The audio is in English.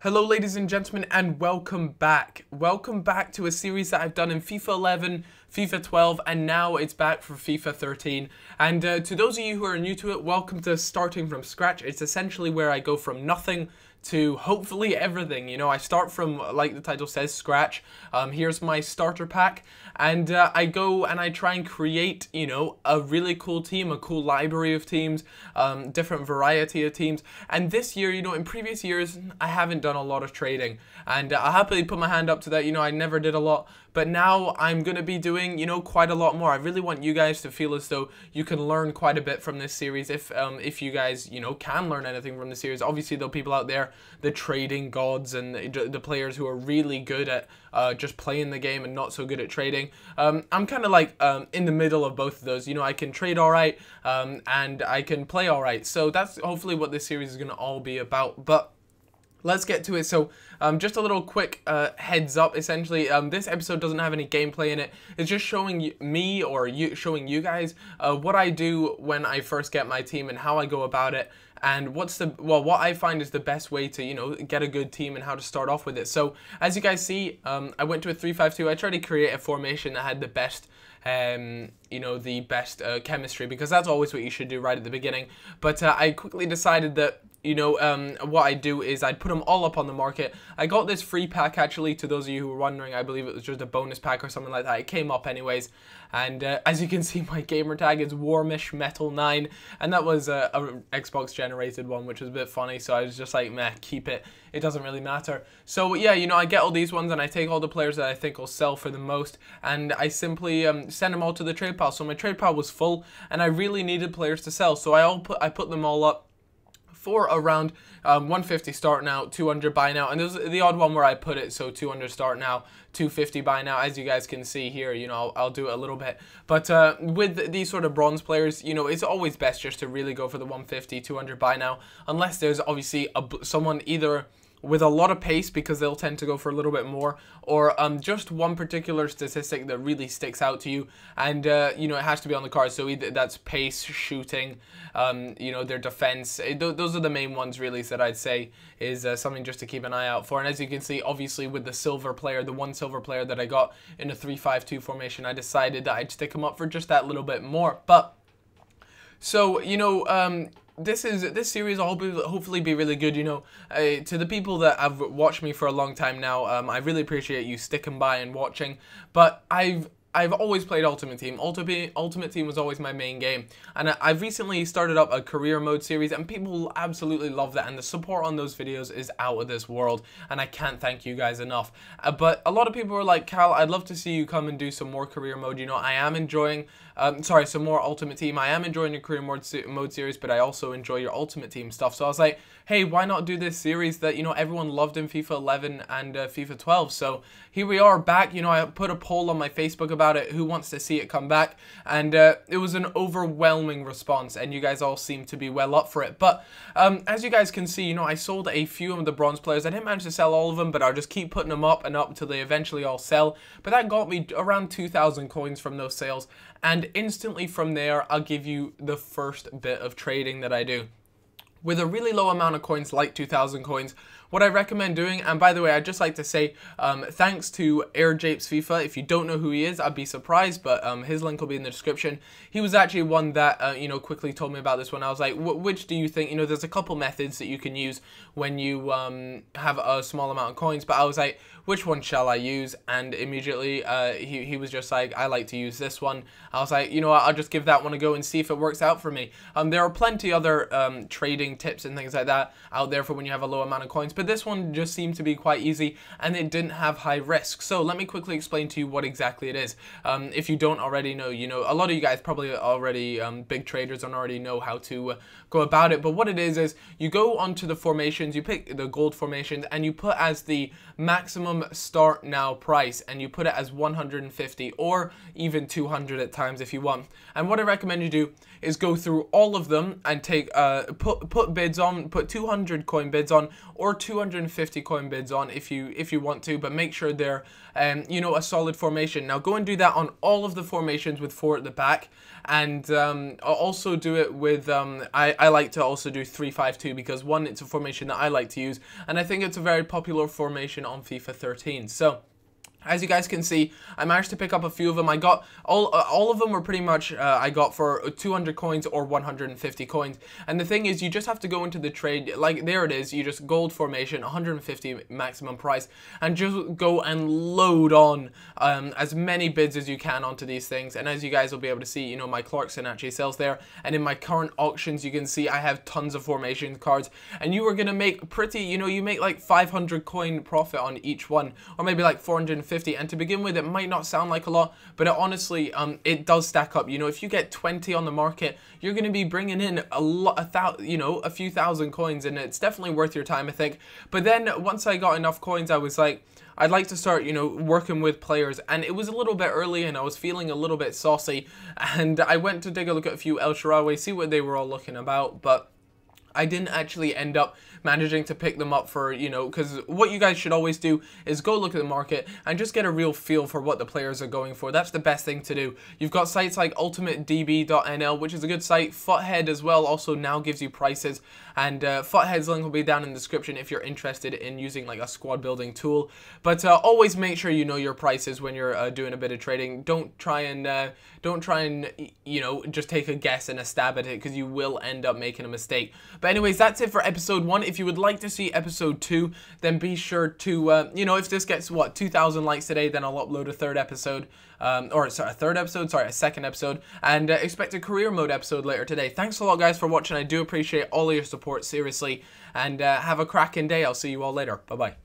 Hello ladies and gentlemen, and welcome back. Welcome back to a series that I've done in FIFA 11, FIFA 12, and now it's back for FIFA 13. And to those of you who are new to it, welcome to Starting From Scratch. It's essentially where I go from nothing to hopefully everything. You know, I start from, like the title says, scratch. Here's my starter pack, and I go and I try and create, you know, a really cool team, a cool library of teams, different variety of teams. And this year, you know, in previous years, I haven't done a lot of trading, and I happily put my hand up to that. You know, I never did a lot, but now I'm going to be doing, you know, quite a lot more. I really want you guys to feel as though you can learn quite a bit from this series if you guys, you know, can learn anything from the series. Obviously, there are people out there, the trading gods and the players who are really good at just playing the game and not so good at trading. I'm kind of like in the middle of both of those. You know, I can trade all right and I can play all right. So that's hopefully what this series is going to all be about. But let's get to it. So just a little quick heads up, essentially. This episode doesn't have any gameplay in it. It's just showing me or showing you guys what I do when I first get my team and how I go about it. And what I find is the best way to, you know, get a good team and how to start off with it. So as you guys see, I went to a 3-5-2. I tried to create a formation that had the best you know, the best chemistry, because that's always what you should do right at the beginning. But I quickly decided that, you know, what I do is I'd put them all up on the market. I got this free pack, actually, to those of you who were wondering. I believe it was just a bonus pack or something like that. It came up anyways. And as you can see, my gamer tag is Warmish Metal 9. And that was a Xbox generated one, which was a bit funny. So I was just like, meh, keep it. It doesn't really matter. So yeah, you know, I get all these ones and I take all the players that I think will sell for the most. And I simply send them all to the trade pile. So my trade pile was full and I really needed players to sell. So I put them all up for around 150 start now, 200 buy now, and there's the odd one where I put it, so 200 start now, 250 buy now. As you guys can see here, you know, I'll do it a little bit, but with these sort of bronze players, you know, it's always best just to really go for the 150, 200 buy now, unless there's obviously someone either with a lot of pace, because they'll tend to go for a little bit more, or just one particular statistic that really sticks out to you, and you know, it has to be on the card. So either that's pace, shooting, you know, their defense. Those are the main ones really that I'd say is something just to keep an eye out for. And as you can see, obviously with the silver player, the one silver player that I got in a 3-5-2 formation, I decided that I'd stick him up for just that little bit more. But so, you know, this series will hopefully be really good. You know, to the people that have watched me for a long time now, I really appreciate you sticking by and watching. But I've always played Ultimate Team. Ultimate Team was always my main game, and I've recently started up a career mode series, and people absolutely love that, and the support on those videos is out of this world, and I can't thank you guys enough. But a lot of people were like, Cal, I'd love to see you come and do some more career mode. You know, I am enjoying, sorry, some more Ultimate Team. I am enjoying your career mode series, but I also enjoy your Ultimate Team stuff. So I was like, hey, why not do this series that, you know, everyone loved in FIFA 11 and FIFA 12? So here we are back. You know, I put a poll on my Facebook about it, who wants to see it come back, and it was an overwhelming response, and you guys all seem to be well up for it. But as you guys can see, you know, I sold a few of the bronze players. I didn't manage to sell all of them, but I'll just keep putting them up and up until they eventually all sell. But that got me around 2,000 coins from those sales, and instantly from there, I'll give you the first bit of trading that I do. With a really low amount of coins, like 2,000 coins, what I recommend doing, and by the way, I'd just like to say thanks to AirJapes FIFA. If you don't know who he is, I'd be surprised, but his link will be in the description. He was actually one that, you know, quickly told me about this one. I was like, which do you think? You know, there's a couple methods that you can use when you have a small amount of coins, but I was like, which one shall I use? And immediately he was just like, I like to use this one. I was like, you know what, I'll just give that one a go and see if it works out for me. There are plenty other trading tips and things like that out there for when you have a low amount of coins, but this one just seemed to be quite easy, and it didn't have high risk. So let me quickly explain to you what exactly it is. If you don't already know, you know, a lot of you guys probably already big traders and already know how to go about it, but what it is you go onto the formations, you pick the gold formations, and you put as the maximum start now price, and you put it as 150 or even 200 at times if you want. And what I recommend you do is go through all of them and take put bids on, put 200 coin bids on, or 250 coin bids on if you want to, but make sure they're you know, a solid formation. Now go and do that on all of the formations with 4 at the back, and also do it with I like to also do 3-5-2 because one, it's a formation that I like to use, and I think it's a very popular formation on FIFA 13. So as you guys can see, I managed to pick up a few of them. I got all of them were pretty much I got for 200 coins or 150 coins. And the thing is, you just have to go into the trade, like there it is, you just gold formation, 150 maximum price, and just go and load on as many bids as you can onto these things. And as you guys will be able to see, you know, my Clarkson actually sells there, and in my current auctions you can see I have tons of formation cards, and you are gonna make pretty, you know, you make like 500 coin profit on each one, or maybe like 450. And to begin with, it might not sound like a lot, but it honestly, it does stack up. You know, if you get 20 on the market, you're going to be bringing in a few thousand coins, and it's definitely worth your time, I think. But then once I got enough coins, I was like, I'd like to start, you know, working with players, and it was a little bit early, and I was feeling a little bit saucy, and I went to take a look at a few El Shaarawy, see what they were all looking about, but I didn't actually end up managing to pick them up for, you know, because what you guys should always do is go look at the market and just get a real feel for what the players are going for. That's the best thing to do. You've got sites like ultimatedb.nl, which is a good site. Futhead as well also now gives you prices, and Futhead's link will be down in the description if you're interested in using like a squad building tool. But always make sure you know your prices when you're doing a bit of trading. Don't try and you know, just take a guess and a stab at it, because you will end up making a mistake. But anyways, that's it for episode 1. If you would like to see episode 2, then be sure to, you know, if this gets, what, 2,000 likes today, then I'll upload a second episode, and expect a career mode episode later today. Thanks a lot, guys, for watching. I do appreciate all of your support, seriously, and have a cracking day. I'll see you all later. Bye-bye.